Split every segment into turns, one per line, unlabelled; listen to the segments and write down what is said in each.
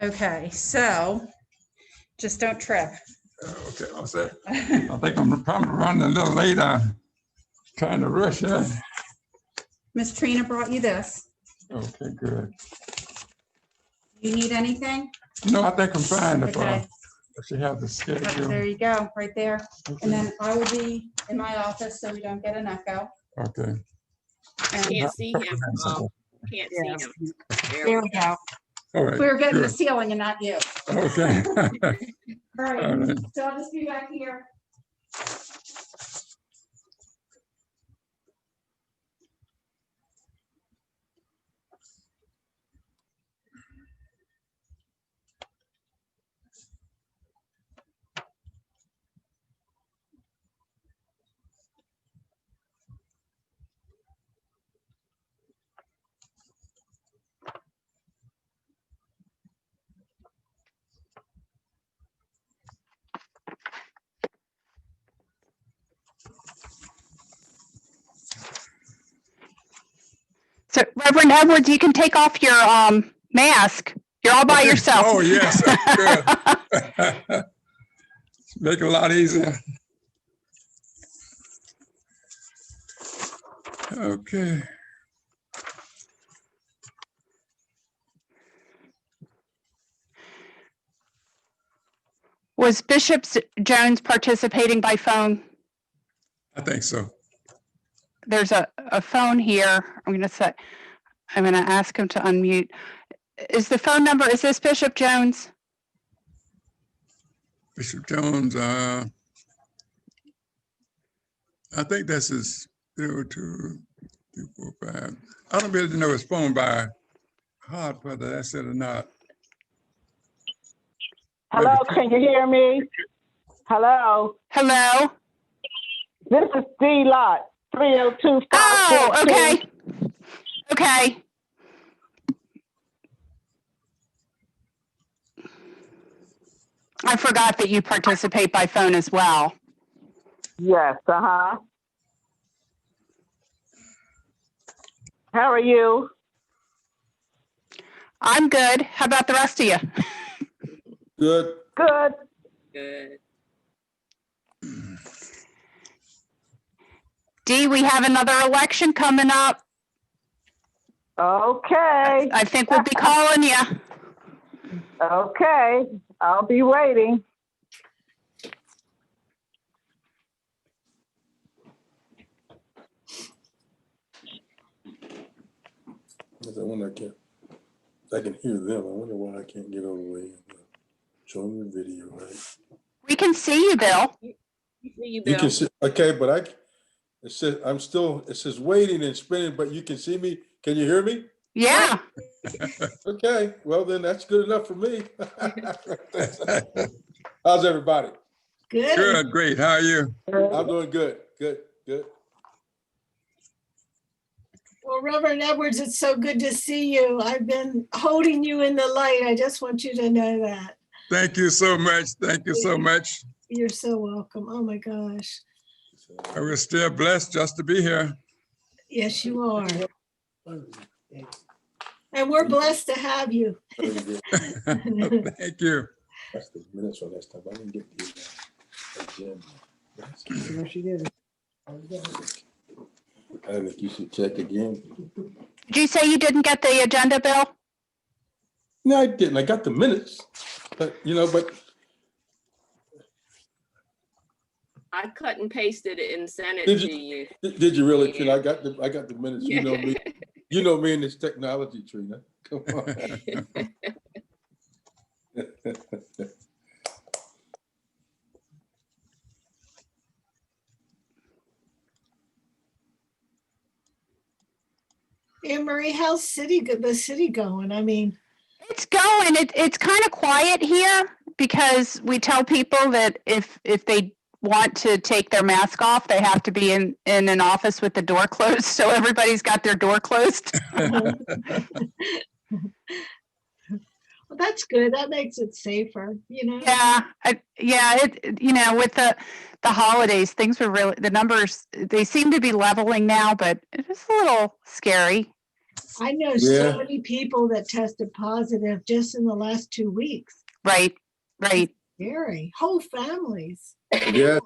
Okay, so just don't trip.
Okay, I'll say. I think I'm probably running a little late. I'm trying to rush it.
Miss Trina brought you this.
Okay, good.
You need anything?
No, I think I'm fine
Okay.
if she has the schedule.
There you go, right there.
Okay.
And then I will be in my office so we don't get an echo.
Okay.
And
Can't see him. Can't see him.
there we go.
All right.
We're getting the
good.
ceiling and not you.
Okay.
All right,
All right.
so I'll just be back here.
So, Reverend Edwards, you can take off your mask. You're all by yourself.
Oh, yes. Good. Make it a lot easier. Okay.
Was Bishop Jones participating by phone?
I think so.
There's a phone here. I'm going to ask him to unmute. Is the phone number, is this Bishop Jones?
Bishop Jones, I think that's his 02345. I don't really know his phone by heart, whether that's it or not.
Hello, can you hear me? Hello,
Hello?
this is D Lot, 302.
Oh, okay. Okay. I forgot that you participate by phone as well.
Yes, How are you?
I'm good. How about the rest of you?
Good.
Good.
Good.
Dee, we have another election coming up.
Okay,
I think we'll be calling you.
okay, I'll be waiting.
I wonder I can hear them. I wonder why I can't get all the way and show them the video, right?
We can see you, Bill.
You see you,
You
Bill.
can see, okay, but it says, it says waiting and spinning, but you can see me. Can you hear me?
Yeah.
Okay, well then that's good enough for me. How's everybody?
Good.
Good, great. How are you?
I'm doing good, good.
Well, Reverend Edwards, it's so good to see you. I've been holding you in the light. I just want you to know that.
Thank you so much. Thank you so much.
You're so welcome. Oh my gosh.
We're still blessed just to be here.
Yes, you are. And we're blessed to have you.
Thank you.
That's the minutes from last time. I didn't get the agenda.
Sure she did.
I think you should check again.
Did you say you didn't get the agenda, Bill?
No, I didn't. I got the minutes, but
I cut and pasted it and sent it
Did
to
you-
you.
did you really? Trina? I got the minutes. You know me. You know me in this technology, Trina. Come on.
Anne Marie, how's the city going? I mean,
It's going. It's kind of quiet here because we tell people that if they want to take their mask off, they have to be in an office with the door closed. So everybody's got their door closed.
well, that's good. That makes it safer, you know?
Yeah. With the holidays, things were really, the numbers, they seem to be leveling now, but it was a little scary.
I know
Yeah.
so many people that tested positive just in the last 2 weeks.
Right, right.
Scary. Whole families.
Yeah,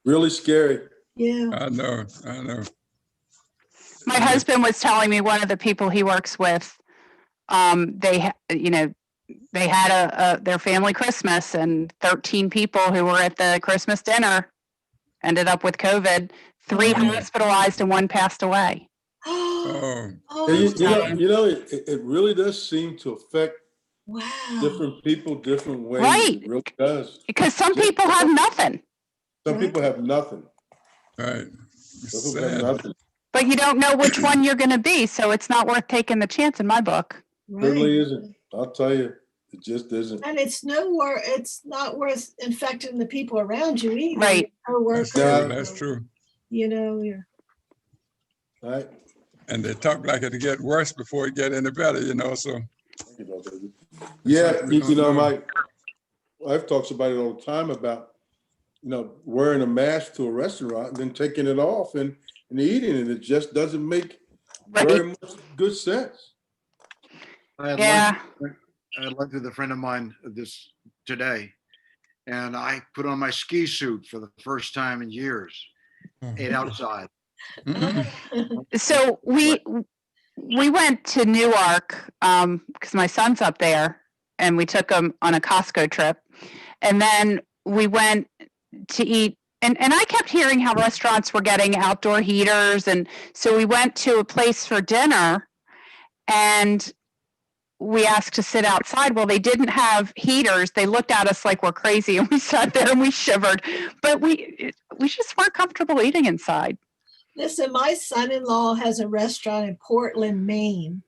really scary.
Yeah.
I know, I know.
My husband was telling me one of the people he works with, you know, they had their family Christmas and 13 people who were at the Christmas dinner ended up with COVID, 3
Oh.
hospitalized and 1 passed away.
Oh,
Oh,
It really does seem to affect
wow.
different people different ways.
Right.
It really does.
Because some people have nothing,
Some people have nothing.
right.
Some people have
Sad.
nothing.
but you don't know which one you're going to be. So it's not worth taking the chance in my book.
Certainly
Right.
isn't. I'll tell you, it just isn't.
And it's not worth infecting the people around you either.
Right.
Your
That's
coworkers,
true,
No.
that's true.
you know, you're,
Right?
And they talk like it'll get worse before it get any better, you know, so.
You know, baby. Yeah,
something we
you know,
don't know.
my wife talks about it all the time about, you know, wearing a mask to a restaurant and then taking it off and eating it. It just doesn't make very much good sense.
I had
Yeah.
lunch with a friend of mine this today, and I put on my ski suit for the first time in years. Ate outside.
Mhm.
So we went to Newark because my son's up there, and we took him on a Costco trip, and then we went to eat. And I kept hearing how restaurants were getting outdoor heaters, and so we went to a place for dinner, and we asked to sit outside. Well, they didn't have heaters. They looked at us like we're crazy, and we sat there and we shivered. But we just weren't comfortable eating inside.
listen, my son-in-law has a restaurant in Portland, Maine,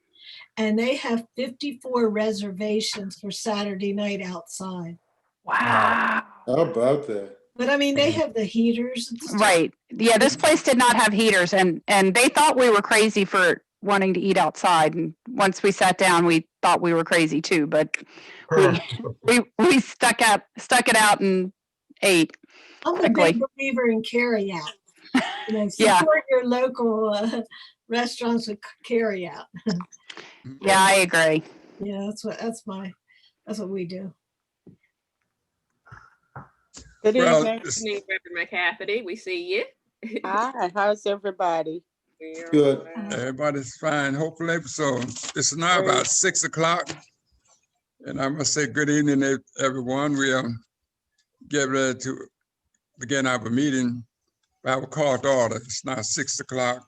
and they have 54 reservations for Saturday night outside.
Wow.
How about that?
But I mean, they have the heaters and stuff.
Right. Yeah, this place did not have heaters, and they thought we were crazy for wanting to eat outside. And once we sat down, we thought we were crazy too. But we stuck it out and ate.
I'm a
Quickly.
big believer in carry out. You know,
Yeah.
support your local restaurants with carry out.
Yeah, I agree.
Yeah, that's what we do.
Good
Well,
evening.
it's-
Reverend McCafferty, we see you.
Hi, how's everybody?
Good.
Everybody's fine, hopefully. So it's now about 6 o'clock. And I must say good evening, everyone. We get ready to begin our meeting. I will call to order. It's now 6 o'clock,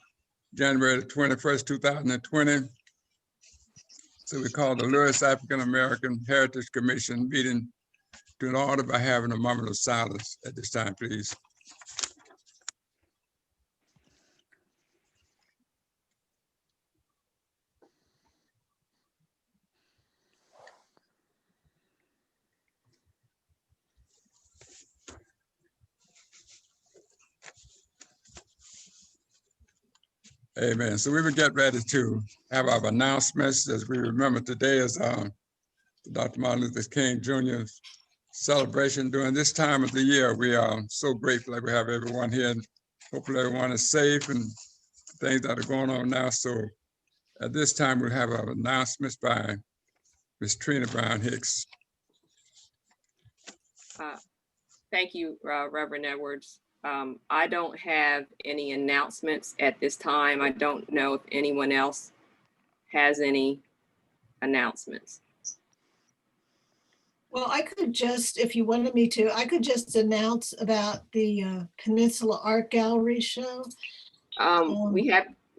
January the 21st, 2020. So we call the Lewes African American Heritage Commission meeting to order by having a moment of silence at this time, please. Amen. So we will get ready to have our announcements. As we remember, today is Dr. Martin Luther King Jr.'s celebration. During this time of the year, we are so grateful that we have everyone here. And hopefully everyone is safe and things that are going on now. So at this time, we'll have our announcements by Ms. Trina Brown Hicks.
Thank you, Reverend Edwards. I don't have any announcements at this time. I don't know if anyone else has any announcements.
Well, I could just, if you wanted me to, I could just announce about the Peninsula Art Gallery show.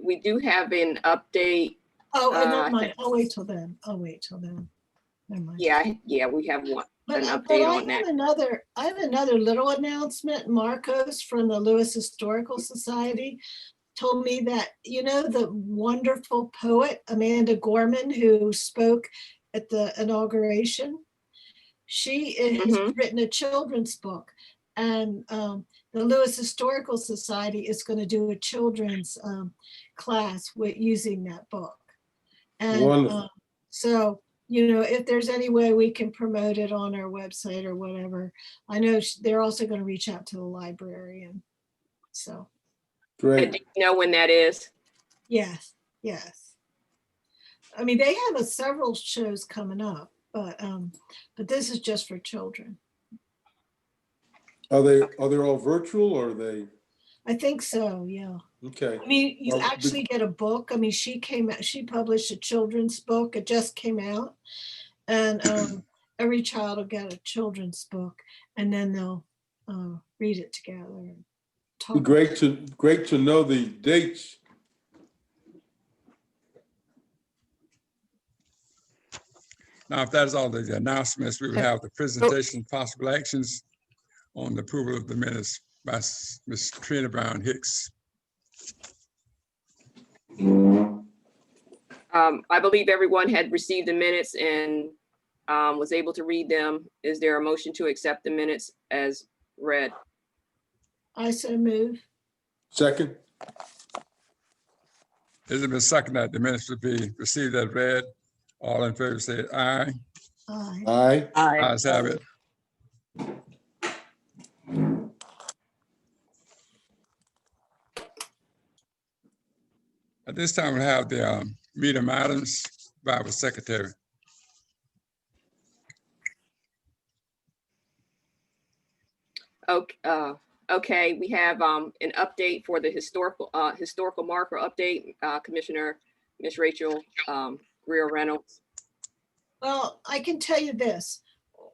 We do have an update.
Oh, and never mind. I'll wait till then. Never mind.
Yeah, we have an
But
update on that.
I have another little announcement. Marcos from the Lewes Historical Society told me that, you know, the wonderful poet Amanda Gorman, who spoke at the inauguration, she has written a children's book, and the Lewes Historical Society is going to do a children's class with using that book. And
Wonderful.
so, you know, if there's any way we can promote it on our website or whatever, I know they're also going to reach out to the library. And so.
Great.
Do you know when that is?
Yes. I mean, they have several shows coming up, but this is just for children.
Are they all virtual or are they,
I think so, yeah.
okay.
I mean, you
Well,
actually get a book. I mean, she published a children's book. It just came out. And every child will get a children's book and then they'll read it together. And
Be
talk.
great to know the dates.
Now, if that's all the announcements, we will have the presentation, possible actions on the approval of the minutes by Ms. Trina Brown Hicks.
I believe everyone had received the minutes and was able to read them. Is there a motion to accept the minutes as read?
I so move.
Second,
Is it been seconded that the minutes will be received as read? All in favor say aye.
Aye.
aye.
Ayes have it. At this time, we'll have the meeting items by our secretary.
Okay, we have an update for the historical marker update. Commissioner, Ms. Rachel Greer Reynolds.
Well, I can tell you this.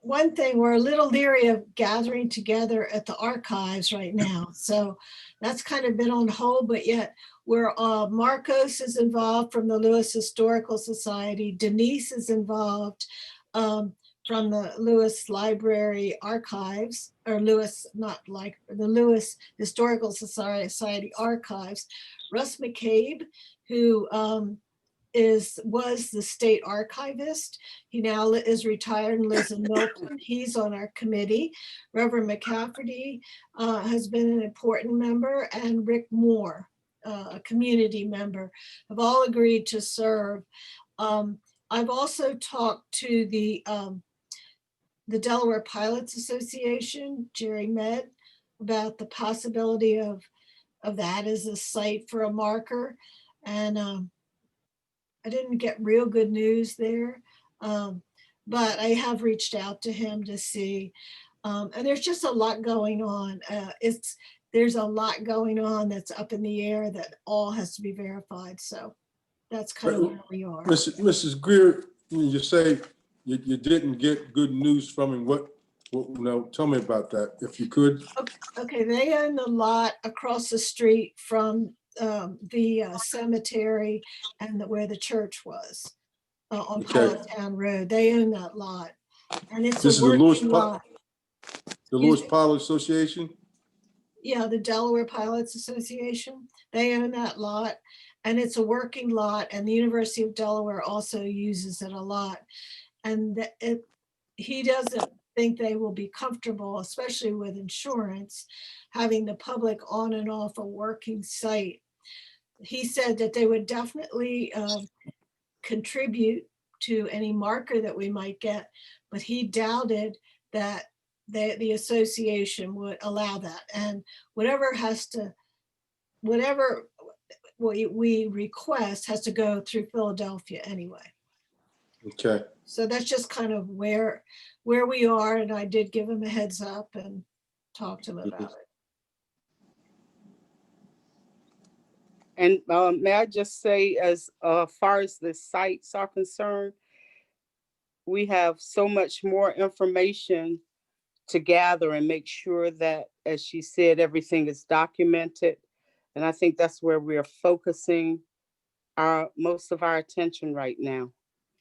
One thing, we're a little leery of gathering together at the archives right now. So that's kind of been on hold, but yet we're, Marcos is involved from the Lewes Historical Society. Denise is involved from the Lewes Library Archives, or Lewes, not like the Lewes Historical Society Archives. Russ McCabe, who was the state archivist. He now is retired and lives in Milton. He's on our committee. Reverend McCafferty has been an important member, and Rick Moore, a community member, have all agreed to serve. I've also talked to the Delaware Pilots Association, Jerry Med, about the possibility of that as a site for a marker. And I didn't get real good news there, but I have reached out to him to see. And there's just a lot going on. There's a lot going on that's up in the air that all has to be verified. So that's kind of where we are.
Mrs. Greer, you say you didn't get good news from him. What tell me about that, if you could.
Okay, they own the lot across the street from the cemetery and where the church was on Town Road. They own that lot, and it's
This
a
is the
working lot.
The Lewes Pilot Association?
Yeah, the Delaware Pilots Association. They own that lot, and it's a working lot, and the University of Delaware also uses it a lot. And he doesn't think they will be comfortable, especially with insurance, having the public on and off a working site. He said that they would definitely contribute to any marker that we might get, but he doubted that the association would allow that. And whatever we request has to go through Philadelphia anyway.
Okay.
So that's just kind of where we are. And I did give him a heads up and talk to him about it.
And may I just say, as far as the sites are concerned, we have so much more information to gather and make sure that, as she said, everything is documented. And I think that's where we're focusing most of our attention right now.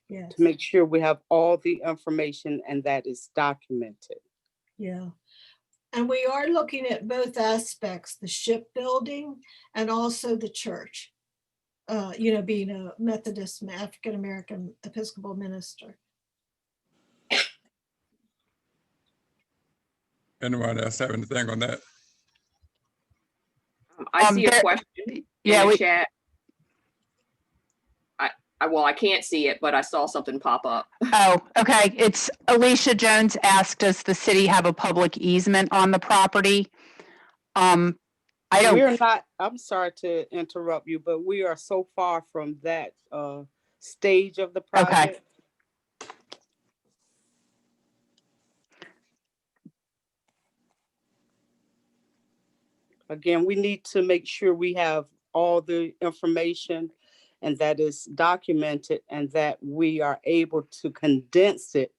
Yes.
To make sure we have all the information and that is documented.
Yeah. And we are looking at both aspects, the shipbuilding and also the church, being a Methodist, African-American Episcopal minister.
Anyone else have anything on that?
I see a question in the chat. I can't see it, but I saw something pop up.
Oh, okay. It's Alicia Jones asked, does the city have a public easement on the property? I don't.
We're not, I'm sorry to interrupt you, but we are so far from that stage of the project. Again, we need to make sure we have all the information and that is documented and that we are able to condense it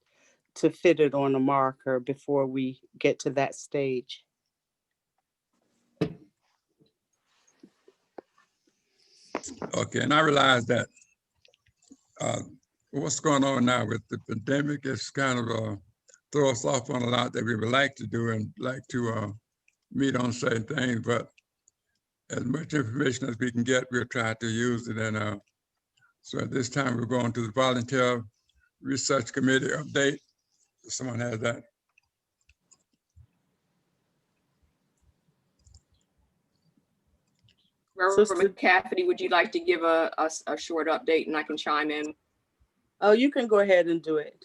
to fit it on a marker before we get to that stage.
Okay, and I realize that what's going on now with the pandemic is kind of throw us off on a lot that we would like to do and like to meet on certain things, but as much information as we can get, we'll try to use it. And so at this time, we're going to the Volunteer Research Committee update. If someone has that.
Reverend McCafferty, would you like to give a short update and I can chime in?
Oh, you can go ahead and do it.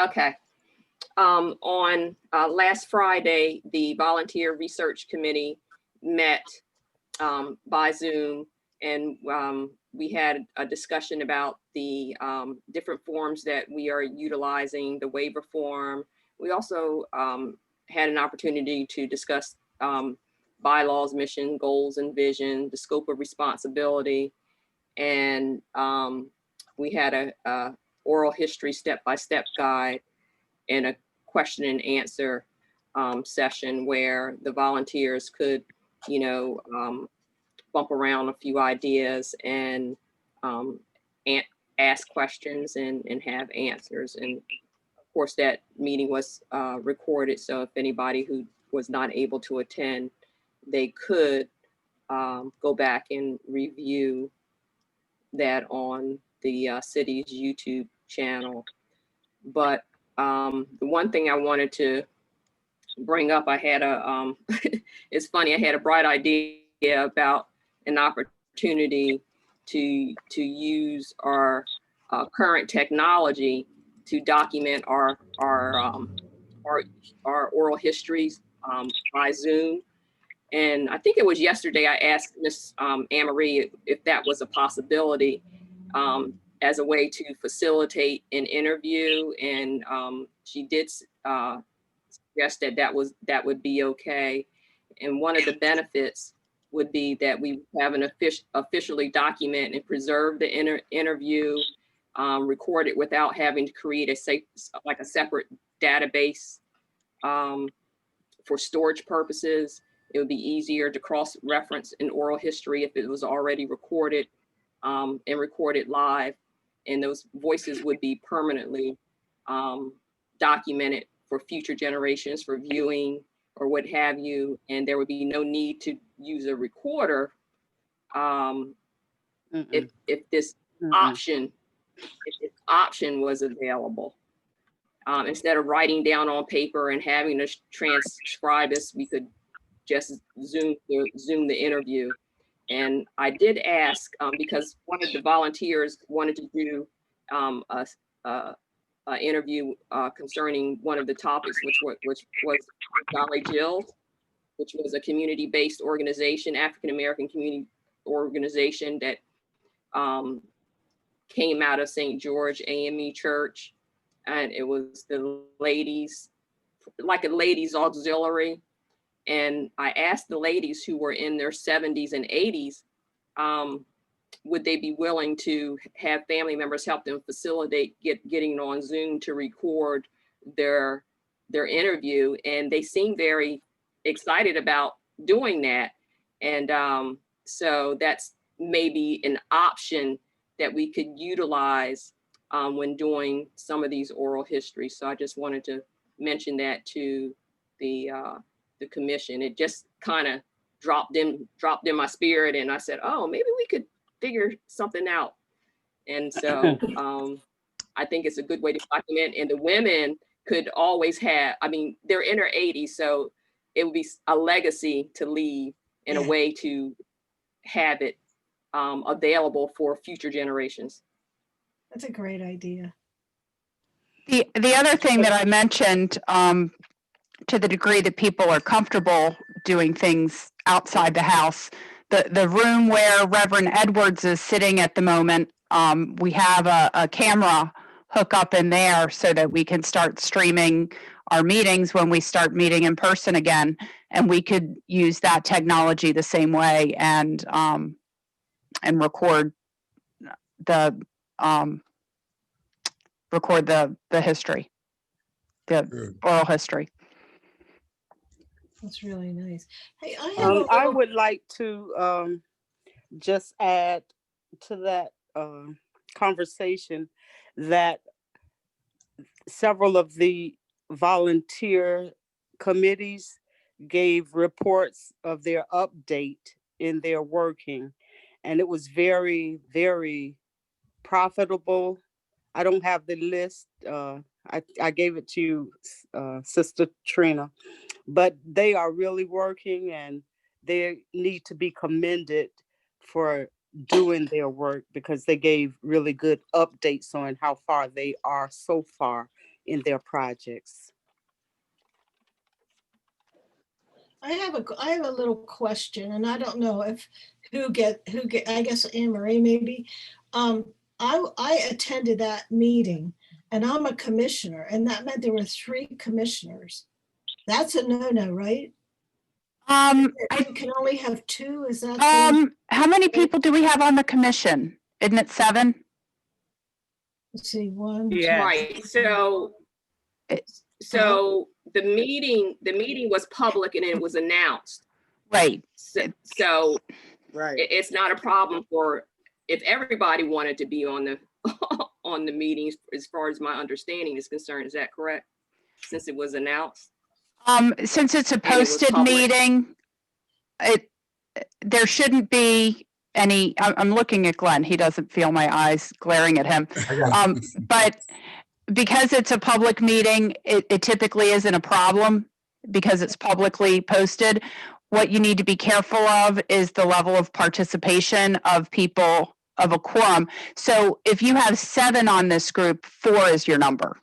Okay. On last Friday, the Volunteer Research Committee met by Zoom, and we had a discussion about the different forms that we are utilizing, the waiver form. We also had an opportunity to discuss bylaws, mission, goals, and vision, the scope of responsibility, and we had a oral history step-by-step guide and a question and answer session where the volunteers could, bump around a few ideas and ask questions and have answers. And of course, that meeting was recorded. So if anybody who was not able to attend, they could go back and review that on the city's YouTube channel. But the one thing I wanted to bring up, I had it's funny, I had a bright idea about an opportunity to use our current technology to document our oral histories by Zoom. And I think it was yesterday I asked Ms. Anne-Marie if that was a possibility as a way to facilitate an interview. And she did suggest that would be okay. And one of the benefits would be that we have an officially document and preserve the interview, record it without having to create a separate database for storage purposes. It would be easier to cross-reference an oral history if it was already recorded and recorded live. And those voices would be permanently documented for future generations for viewing or what have you. And there would be no need to use a recorder if this option was available. Instead of writing down on paper and having to transcribe this, we could just Zoom the interview. And I did ask, because one of the volunteers wanted to do an interview concerning one of the topics, which was Jolly Jill, which was a community-based organization, African-American community organization that came out of St. George AME Church. And it was the ladies, like a ladies auxiliary. And I asked the ladies who were in their 70s and 80s, would they be willing to have family members help them facilitate getting on Zoom to record their interview? And they seemed very excited about doing that. And so that's maybe an option that we could utilize when doing some of these oral histories. So I just wanted to mention that to the commission. It just kind of dropped in my spirit, and I said, oh, maybe we could figure something out. And so I think it's a good way to document, and the women could always have, I mean, they're in their 80s, so it would be a legacy to leave and a way to have it available for future generations.
That's a great idea.
The other thing that I mentioned, to the degree that people are comfortable doing things outside the house, the room where Reverend Edwards is sitting at the moment, we have a camera hookup in there so that we can start streaming our meetings when we start meeting in person again. And we could use that technology the same way and record the history, the
Good.
oral history.
That's really nice. Hey, I have a
I
little,
would like to just add to that conversation that several of the volunteer committees gave reports of their update in their working, and it was very, very profitable. I don't have the list. I gave it to you, Sister Trina, but they are really working and they need to be commended for doing their work because they gave really good updates on how far they are so far in their projects.
I have a little question, and I don't know if who get, I guess Anne Marie maybe. I attended that meeting and I'm a commissioner, and that meant there were 3 commissioners. That's a no-no, right? You can only have 2, is that?
How many people do we have on the commission? Isn't it 7?
Let's see, 1,
Yeah.
Right, so the meeting was public and it was announced.
Right.
So
Right.
it's not a problem for, if everybody wanted to be on the on the meetings, as far as my understanding is concerned. Is that correct? Since it was announced?
Since it's a
And it was
posted
public.
meeting, there shouldn't be any, I'm looking at Glenn, he doesn't feel my eyes glaring at him. But because it's a public meeting, it typically isn't a problem because it's publicly posted. What you need to be careful of is the level of participation of people of a quorum. So if you have 7 on this group, 4 is your number,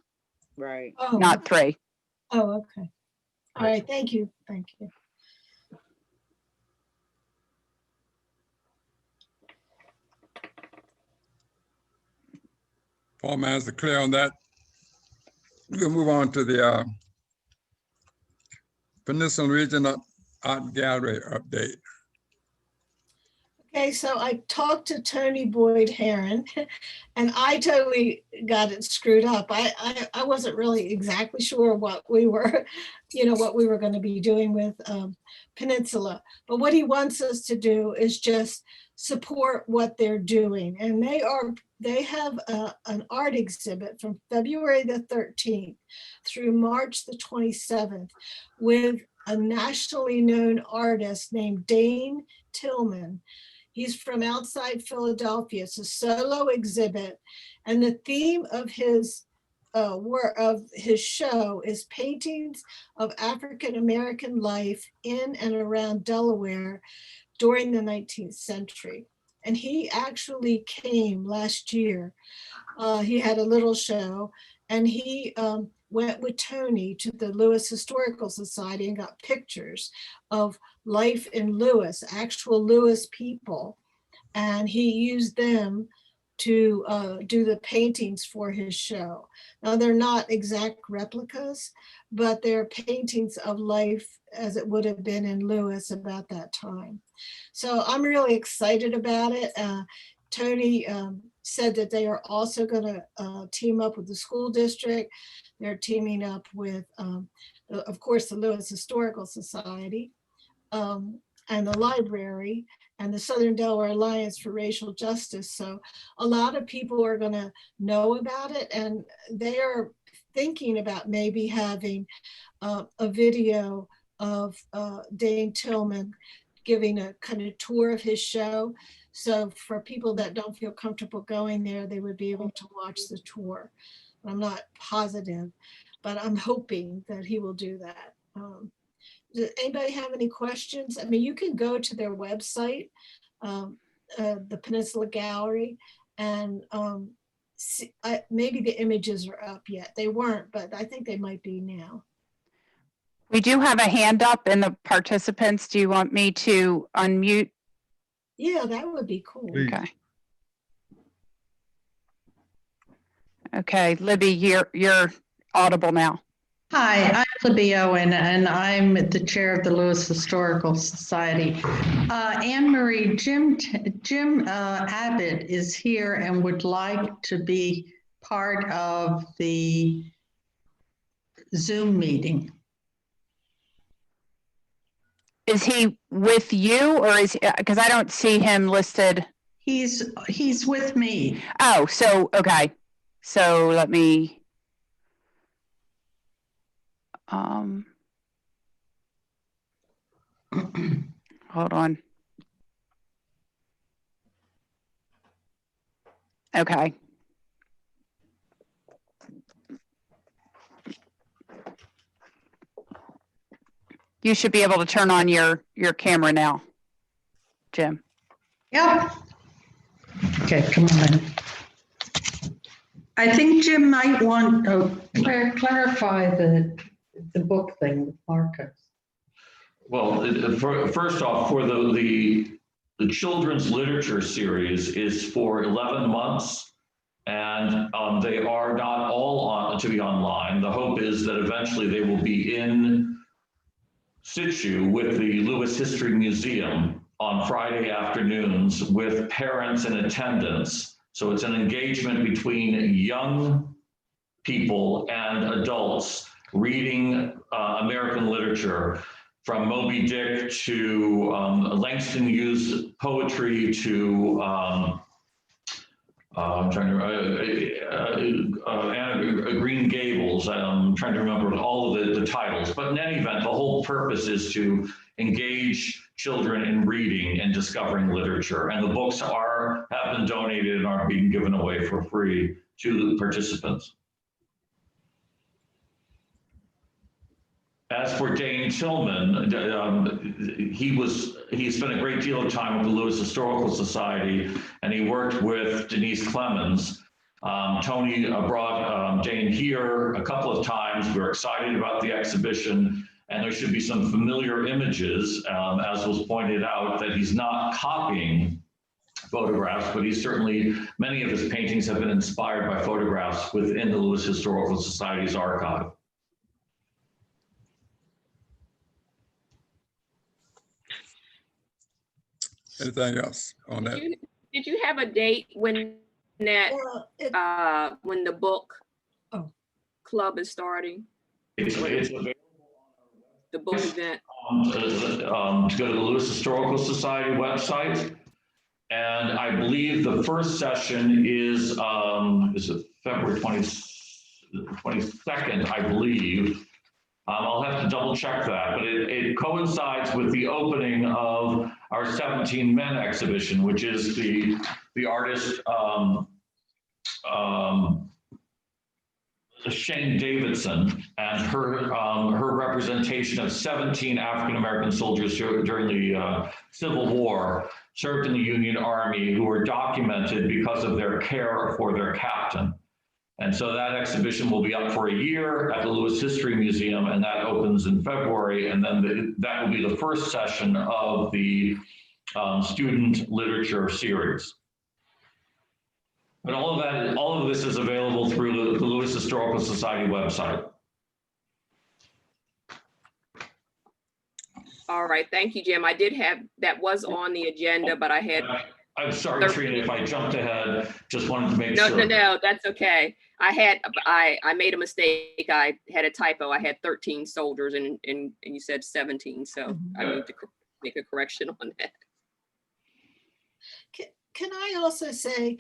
Right.
Oh,
not 3.
oh, okay. All right, thank you, thank you.
Paul Mans is clear on that. We'll move on to the Peninsula Region Art Gallery update.
Okay, so I talked to Tony Boyd Heron, and I totally got it screwed up. I wasn't really exactly sure what we were, what we were going to be doing with Peninsula. But what he wants us to do is just support what they're doing, and they have an art exhibit from February the 13th through March the 27th with a nationally known artist named Dane Tillman. He's from outside Philadelphia. It's a solo exhibit, and the theme of his show is paintings of African American life in and around Delaware during the 19th century. And he actually came last year. He had a little show, and he went with Tony to the Lewes Historical Society and got pictures of life in Lewes, actual Lewes people. And he used them to do the paintings for his show. Now, they're not exact replicas, but they're paintings of life as it would have been in Lewes about that time. So I'm really excited about it. Tony said that they are also going to team up with the school district. They're teaming up with, of course, the Lewes Historical Society and the library and the Southern Delaware Alliance for Racial Justice. So a lot of people are going to know about it, and they are thinking about maybe having a video of Dane Tillman giving a kind of tour of his show. So for people that don't feel comfortable going there, they would be able to watch the tour. I'm not positive, but I'm hoping that he will do that. Does anybody have any questions? I mean, you can go to their website, the Peninsula Gallery, and see, maybe the images are up yet. They weren't, but I think they might be now.
We do have a hand up in the participants. Do you want me to unmute
Yeah, that would be cool.
Please.
Okay. Okay, Libby, you're audible now.
Hi, I'm Libby Owen, and I'm the chair of the Lewes Historical Society. Anne Marie, Jim Abbott is here and would like to be part of the Zoom meeting.
Is he with you or is, because I don't see him listed.
He's with me.
Oh, so, okay. So let me. Hold on. Okay. You should be able to turn on your camera now, Jim.
Yep. Okay, come on in. I think Jim might want to clarify the book thing with Marcus.
Well, first off, for the children's literature series is for 11 months, and they are not all to be online. The hope is that eventually they will be in situ with the Lewes History Museum on Friday afternoons with parents in attendance. So it's an engagement between young people and adults reading American literature, from Moby Dick to Langston Hughes poetry to I'm trying to Green Gables. I'm trying to remember all of the titles. But in any event, the whole purpose is to engage children in reading and discovering literature. And the books have been donated and are being given away for free to the participants. As for Dane Tillman, he spent a great deal of time with the Lewes Historical Society, and he worked with Denise Clemens. Tony brought Dane here a couple of times. We're excited about the exhibition, and there should be some familiar images, as was pointed out, that he's not copying photographs, but many of his paintings have been inspired by photographs within the Lewes Historical Society's archive.
Anything else on that?
Did you have a date when that when the book club is starting?
It's available.
The book event.
To go to the Lewes Historical Society website, and I believe the first session is it February 22nd, I believe. I'll have to double check that, but it coincides with the opening of our 17 Men exhibition, which is the artist Shane Davidson and her representation of 17 African-American soldiers during the Civil War, served in the Union Army, who were documented because of their care for their captain. And so that exhibition will be up for a year at the Lewes History Museum, and that opens in February. And then that will be the first session of the student literature series. But all of this is available through the Lewes Historical Society website.
All right, thank you, Jim. I did have, that was on the agenda, but I had.
I'm sorry, Trina, if I jumped ahead, just wanted to make sure.
No, that's okay. I made a mistake. I had a typo. I had 13 soldiers and you said 17. So I need to make a correction on that.
Can I also say,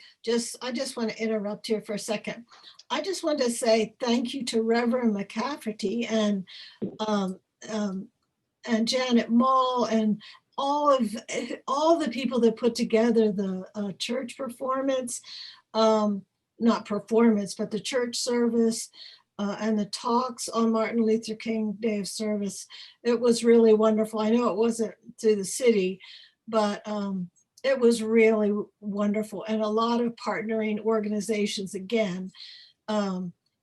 I just want to interrupt here for a second. I just want to say thank you to Reverend McCafferty and Janet Mull and all the people that put together the church performance, not performance, but the church service and the talks on Martin Luther King Day of Service. It was really wonderful. I know it wasn't through the city, but it was really wonderful. And a lot of partnering organizations, again,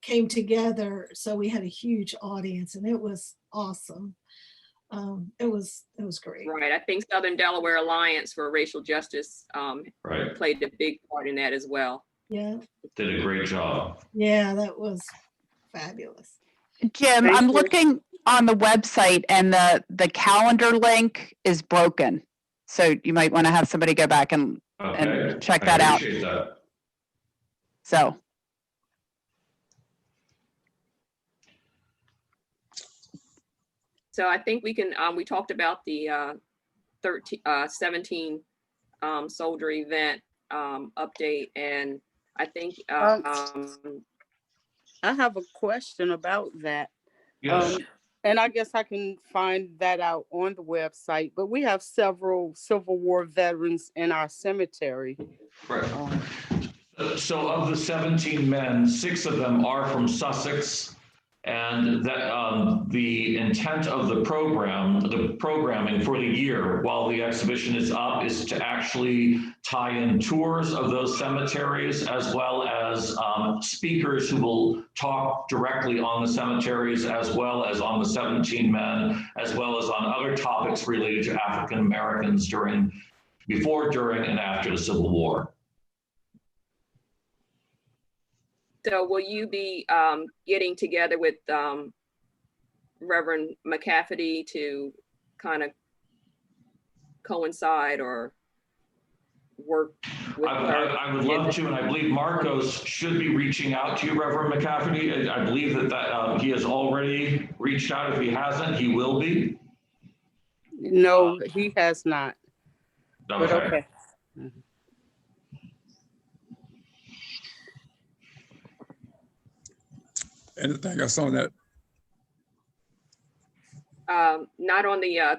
came together. So we had a huge audience and it was awesome. It was great.
Right. I think Southern Delaware Alliance for Racial Justice
Right.
played a big part in that as well.
Yeah,
Did a great job.
yeah, that was fabulous.
Jim,
Thank
I'm
you.
looking on the website and the calendar link is broken. So you might want to have somebody go back and
Okay.
check
I
that out.
appreciate that.
So,
So I think we can, we talked about the 17 soldier event update, and I think
I have a question about that.
Yes.
And I guess I can find that out on the website, but we have several Civil War veterans in our cemetery.
Right. So of the 17 men, 6 of them are from Sussex. And that the intent of the programming for the year while the exhibition is up is to actually tie in tours of those cemeteries, as well as speakers who will talk directly on the cemeteries, as well as on the 17 men, as well as on other topics related to African Americans before, during, and after the Civil War.
so. Will you be getting together with Reverend McCafferty to kind of coincide or work with her?
I would love to, and I believe Marcos should be reaching out to you, Reverend McCafferty. I believe that he has already reached out. If he hasn't, he will be.
No, he has not. But
Okay.
okay.
Anything else on that?
Not on the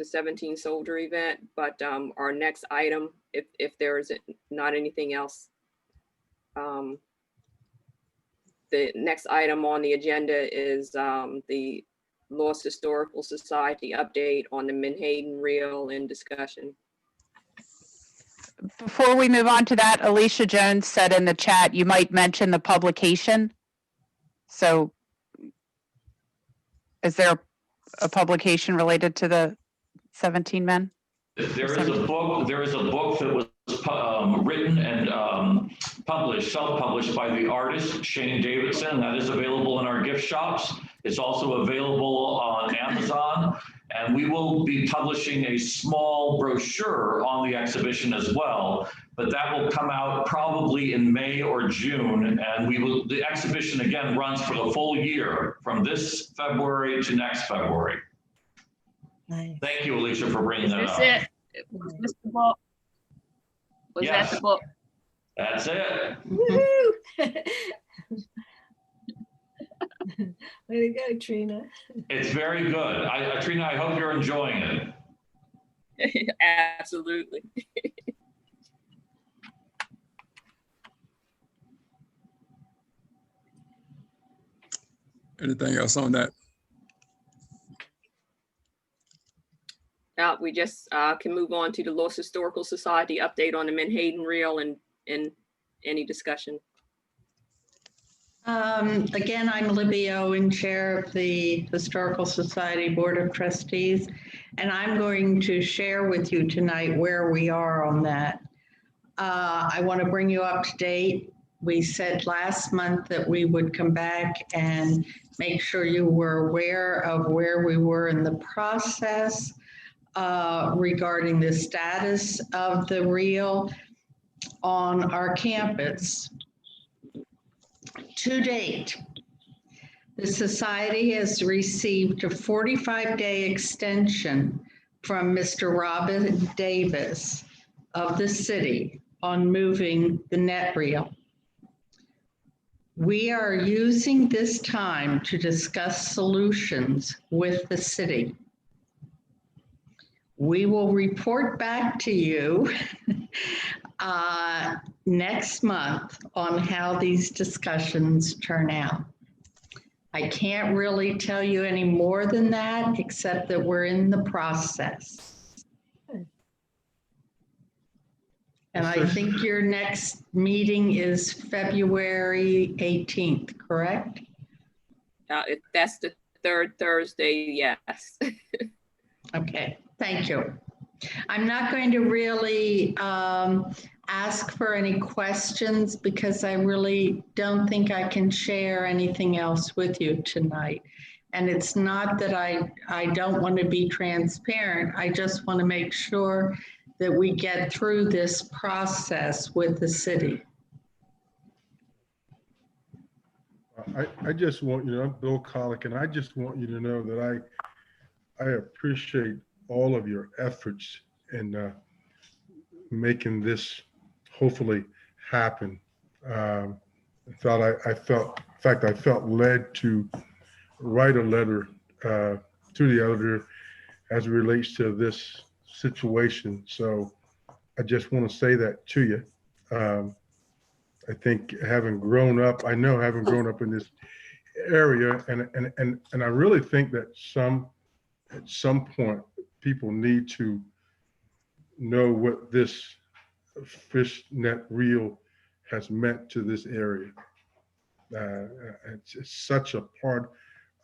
17 soldier event, but our next item, if there is not anything else, the next item on the agenda is the Lewes Historical Society update on the Menhaden Reel and discussion.
before we move on to that, Alicia Jones said in the chat, you might mention the publication. So is there a publication related to the 17 men?
There is a book that was written and self-published by the artist Shane Davidson. That is available in our gift shops. It's also available on Amazon. And we will be publishing a small brochure on the exhibition as well, but that will come out probably in May or June. And the exhibition again runs for the full year from this February to next February.
Nice.
Thank you, Alicia, for bringing that up.
It? Was this the book? Was
Yes.
that the book?
That's it.
Woo-hoo! Way to go, Trina.
It's very good. Trina, I hope you're enjoying it.
Absolutely.
Anything else on that?
We just can move on to the Lewes Historical Society update on the Menhaden Reel and any discussion.
Again, I'm Libby Owen, Chair of the Historical Society Board of Trustees, and I'm going to share with you tonight where we are on that. I want to bring you up to date. We said last month that we would come back and make sure you were aware of where we were in the process regarding the status of the reel on our campus. To date, the Society has received a 45-day extension from Mr. Robin Davis of the city on moving the net reel. We are using this time to discuss solutions with the city. We will report back to you next month on how these discussions turn out. I can't really tell you any more than that, except that we're in the process. And I think your next meeting is February 18th, correct?
That's the third Thursday, yes.
Okay, thank you. I'm not going to really ask for any questions because I really don't think I can share anything else with you tonight. And it's not that I don't want to be transparent. I just want to make sure that we get through this process with the city.
I just want you to know, I'm Bill Colick, and I just want you to know that I appreciate all of your efforts in making this hopefully happen. I felt led to write a letter to the editor as it relates to this situation. So I just want to say that to you. I think having grown up in this area, and I really think that at some point people need to know what this fishnet reel has meant to this area. It's such a part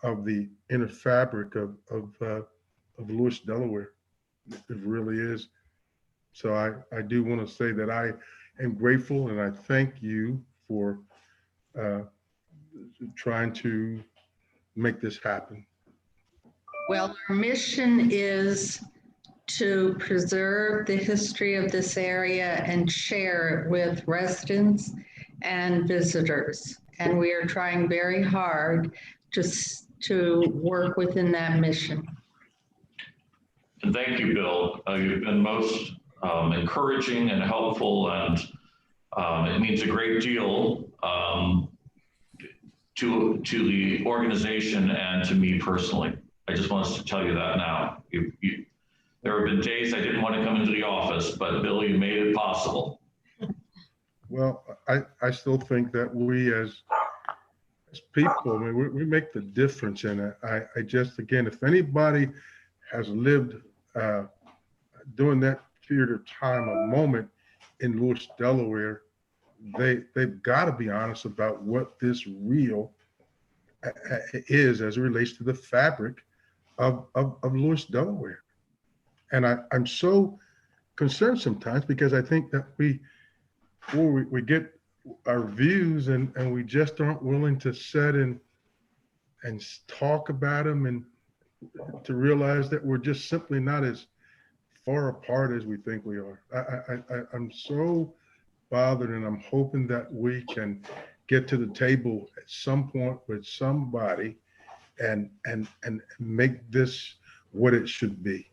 of the inner fabric of Lewes, Delaware. It really is. So I do want to say that I am grateful, and I thank you for trying to make this happen.
Well, our mission is to preserve the history of this area and share it with residents and visitors. And we are trying very hard to work within that mission.
And thank you, Bill. You've been most encouraging and helpful, and it means a great deal to the organization and to me personally. I just want us to tell you that now. There have been days I didn't want to come into the office, but Bill, you made it possible.
Well, I still think that we as people, I mean, we make the difference in it. I just, again, if anybody has lived during that period of time, a moment in Lewes, Delaware, they've got to be honest about what this reel is as it relates to the fabric of Lewes, Delaware. And I'm so concerned sometimes because I think that we get our views and we just aren't willing to sit and talk about them, and to realize that we're just simply not as far apart as we think we are. I'm so bothered, and I'm hoping that we can get to the table at some point with somebody and make this what it should be.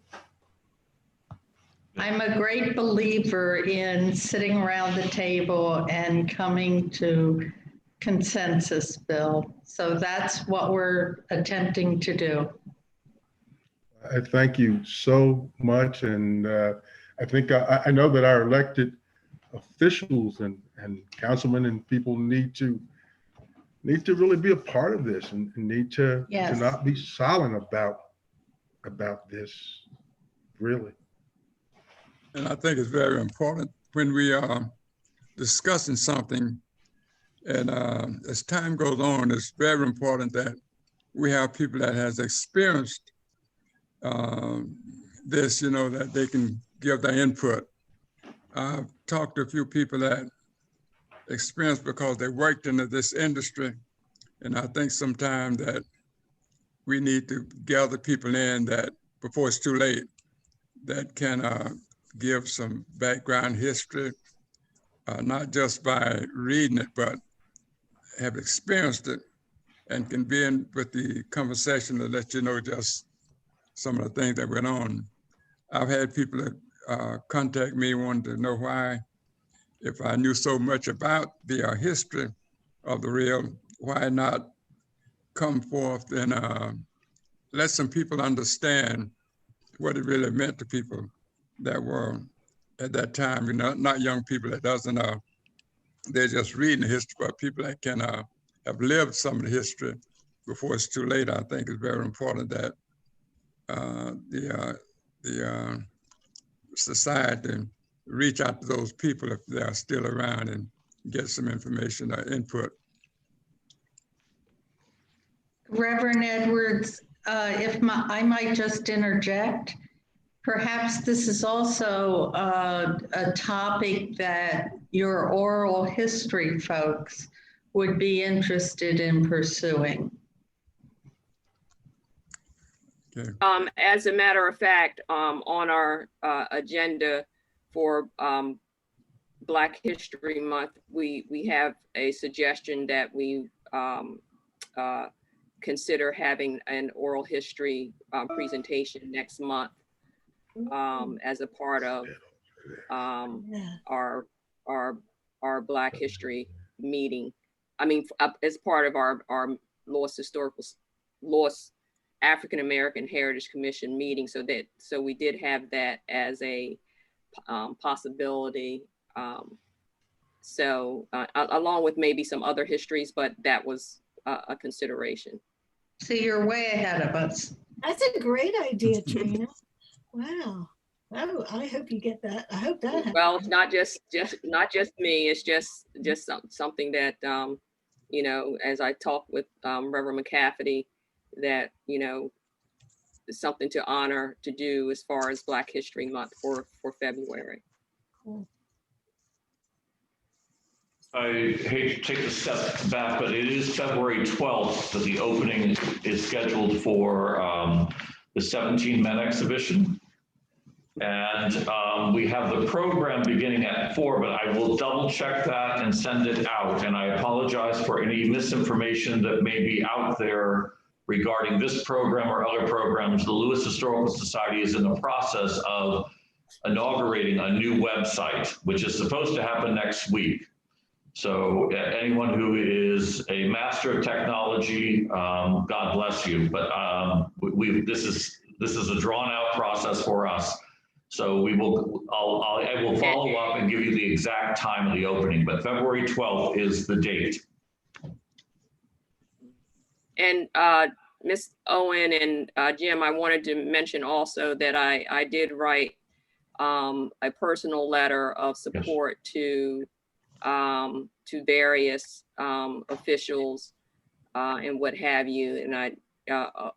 I'm a great believer in sitting around the table and coming to consensus, Bill. So that's what we're attempting to do.
I thank you so much. And I think I know that our elected officials and councilmen and people need to really be a part of this and need to not be silent about this, really.
And I think it's very important when we are discussing something, and as time goes on, it's very important that we have people that has experienced this, that they can give their input. I've talked to a few people that experienced because they worked into this industry, and I think sometimes that we need to gather people in that before it's too late, that can give some background history, not just by reading it, but have experienced it and can be in with the conversation to let you know just some of the things that went on. I've had people that contact me wanting to know why, if I knew so much about the history of the reel, why not come forth and let some people understand what it really meant to people that were at that time, not young people that doesn't know. They're just reading the history, but people that can have lived some of the history before it's too late. I think it's very important that the society reach out to those people if they are still around and get some information or input.
Reverend Edwards, I might just interject, perhaps this is also a topic that your oral history folks would be interested in pursuing.
Okay.
As a matter of fact, on our agenda for Black History Month, we have a suggestion that we consider having an oral history presentation next month as a part of our Black History meeting. I mean, as part of our Lewes African American Heritage Commission meeting. So we did have that as a possibility. Along with maybe some other histories, but that was a consideration.
See, you're way ahead of us.
That's a great idea, Trina. Wow. Oh, I hope you get that. I hope that happens.
Well, it's not just me. It's just something that you know, as I talk with Reverend McCafferty, that is something to honor, to do as far as Black History Month for February.
Cool.
I hate to take a step back, but it is February 12th that the opening is scheduled for the 17 Men exhibition. And we have the program beginning at 4, but I will double check that and send it out. And I apologize for any misinformation that may be out there regarding this program or other programs. The Lewes Historical Society is in the process of inaugurating a new website, which is supposed to happen next week. So anyone who is a master of technology, God bless you. But this is a drawn out process for us. So I will follow up and give you the exact time of the opening, but February 12th is the date.
And Ms. Owen and Jim, I wanted to mention also that I did write a personal letter of support to various officials and what have you, and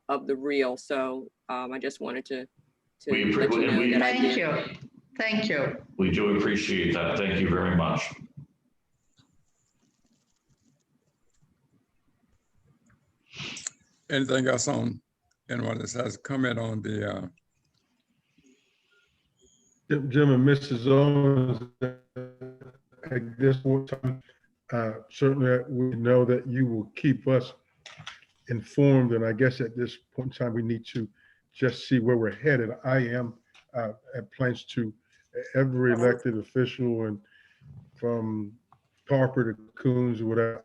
of the Reel. So I just wanted to let you know that I did.
Thank you.
We do appreciate that. Thank you very much.
Anything else on anyone that has a comment on the
Jim and Mrs. Owens, at this point in time, certainly we know that you will keep us informed. And I guess at this point in time, we need to just see where we're headed. I am at plans to every elected official, and from Harper to Coons or whatever,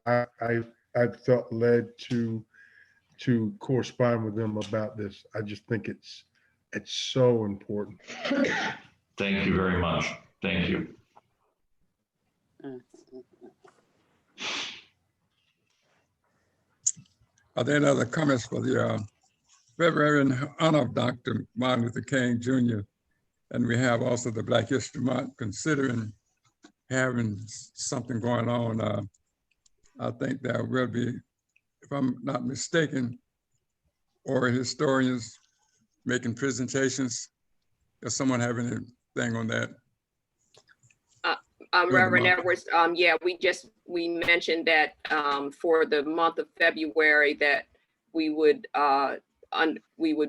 I felt led to correspond with them about this. I just think it's so important.
Thank you very much. Thank you.
Are there any other comments for the February in honor of Dr. Martin Luther King Jr.? And we have also the Black History Month, considering having something going on. I think there will be, if I'm not mistaken, or historians making presentations. Does someone have anything on that?
Reverend Edwards, yeah, we mentioned that for the month of February that we would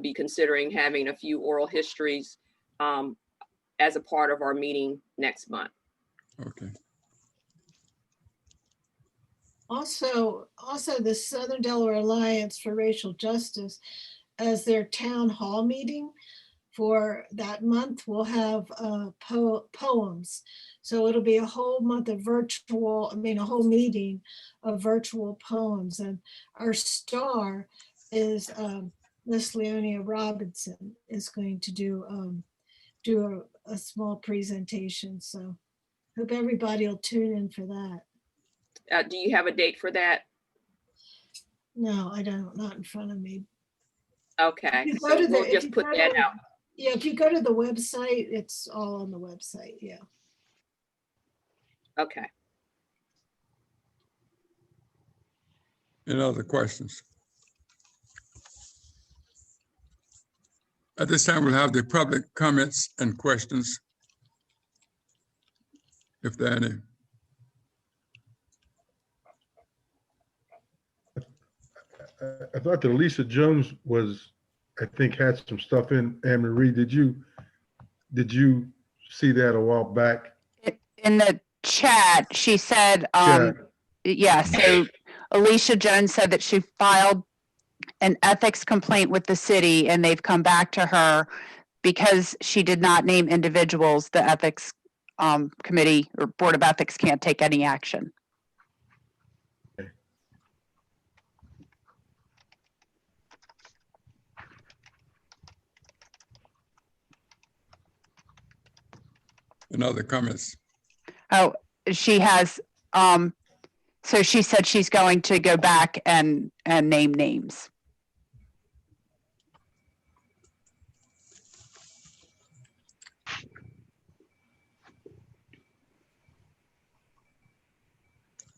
be considering having a few oral histories as a part of our meeting next month.
Okay.
Also the Southern Delaware Alliance for Racial Justice, as their town hall meeting for that month, will have poems. So it'll be a whole month of a whole meeting of virtual poems. And our star is Miss Leonia Robinson is going to do a small presentation. So hope everybody will tune in for that.
Do you have a date for that?
No, I don't, not in front of me.
Okay, so we'll just put that out.
Yeah, if you go to the website, it's all on the website, yeah.
Okay.
Any other questions? At this time, we'll have the public comments and questions, if there are any.
I thought that Alicia Jones was, I think, had some stuff in. Anne Marie, did you see that a while back?
In the chat, she said, yeah, so Alicia Jones said that she filed an ethics complaint with the city and they've come back to her because she did not name individuals. The ethics committee or board of ethics can't take any action.
And other comments?
Oh, she has, so she said she's going to go back and name names.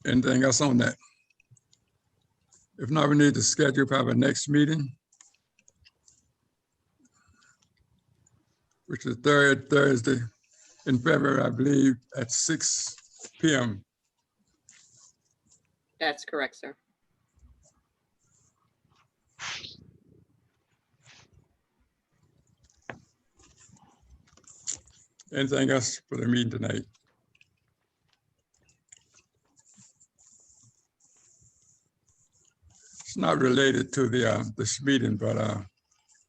Anything else on that? If not, we need to schedule for our next meeting, which is third Thursday in February, I believe, at 6 p.m.
That's correct, sir.
Anything else for the meeting tonight? It's not related to this meeting, but I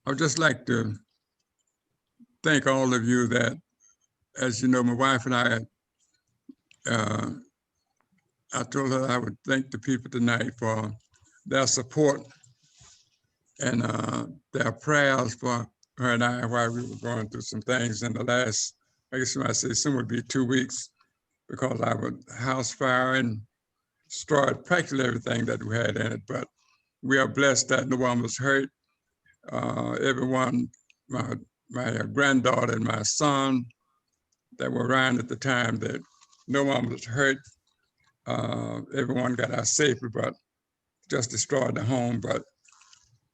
would just like to thank all of you that, as you know, my wife and I told her I would thank the people tonight for their support and their prayers for her and I while we were going through some things in the last, I guess you might say, soon would be 2 weeks, because our house fire and destroyed practically everything that we had in it. But we are blessed that no one was hurt. Everyone, my granddaughter and my son that were around at the time, that no one was hurt. Everyone got out safely, but just destroyed the home. But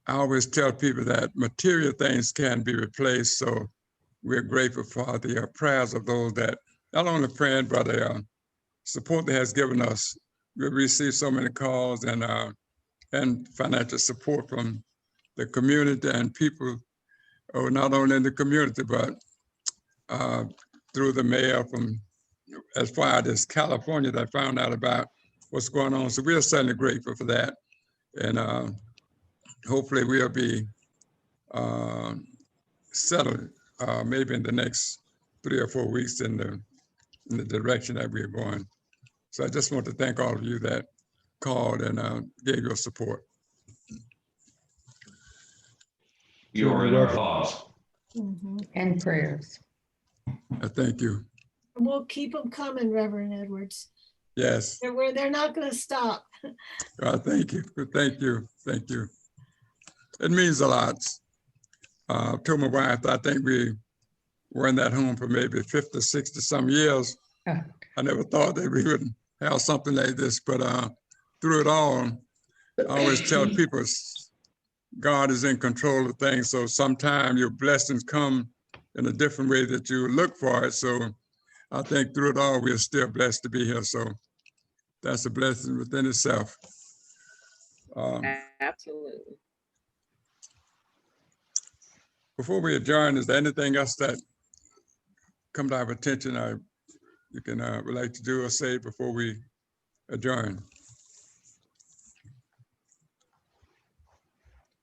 I always tell people that material things can be replaced. So we're grateful for the prayers of those that not only praying, but the support that has given us. We've received so many calls and financial support from the community and people, or not only in the community, but through the mail from as far as California that found out about what's going on. So we are certainly grateful for that. And hopefully we'll be settled maybe in the next 3 or 4 weeks in the direction that we're going. So I just want to thank all of you that called and gave your support.
You're in our thoughts.
And prayers.
Thank you.
We'll keep them coming, Reverend Edwards.
Yes.
They're not going to stop.
Thank you. Thank you. Thank you. It means a lot. I told my wife, I think we were in that home for maybe 50, 60 some years. I never thought that we would have something like this, but through it all, I always tell people God is in control of things. So sometimes your blessings come in a different way that you look for it. So I think through it all, we are still blessed to be here. So that's a blessing within itself.
Absolutely.
Before we adjourn, is there anything else that come to our attention you can would like to do or say before we adjourn?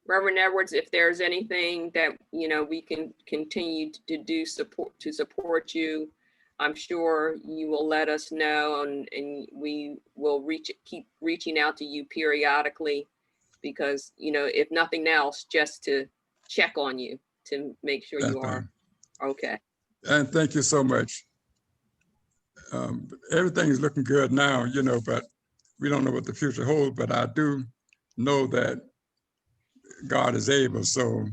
Reverend Edwards, if there's anything that we can continue to do to support you, I'm sure you will let us know, and we will keep reaching out to you periodically, because if nothing else, just to check on you to make sure you are okay.
And thank you so much. Everything is looking good now, but we don't know what the future holds. But I do know that God is able. So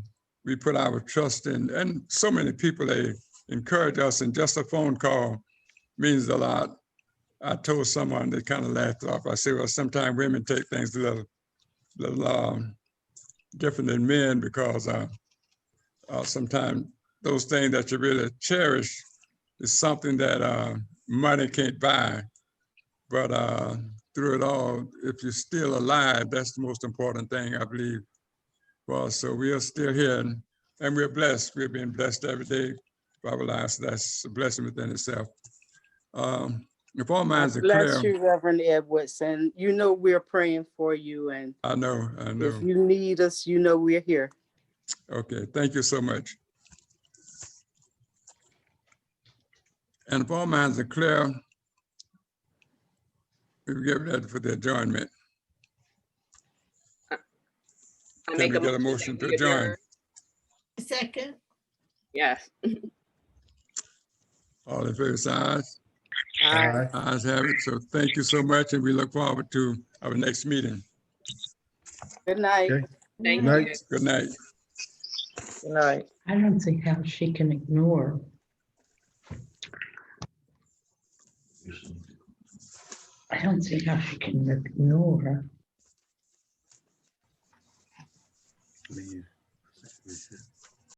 we put our trust in, and so many people, they encourage us, and just a phone call means a lot. I told someone, they kind of laughed off. I said, well, sometimes women take things a little different than men, because sometimes those things that you really cherish is something that money can't buy. But through it all, if you're still alive, that's the most important thing, I believe. Well, so we are still here and we're blessed. We're being blessed every day by our lives. That's a blessing within itself. If all minds are
Bless
clear,
you, Reverend Edwards, and you know we're praying for you, and
I know.
if you need us, you know we're here.
Okay, thank you so much. And if all minds are clear, we'll get ready for the adjournment.
I
Can
make
we get a motion
that
to
we
adjourn?
Second.
Yes.
All in favor, say aye.
Aye.
Ayes have it. So thank you so much, and we look forward to our next meeting.
Good night.
Okay.
Thank
Good
you.
night.
Good night.
Good night. I don't see how she can ignore. I don't see how she can ignore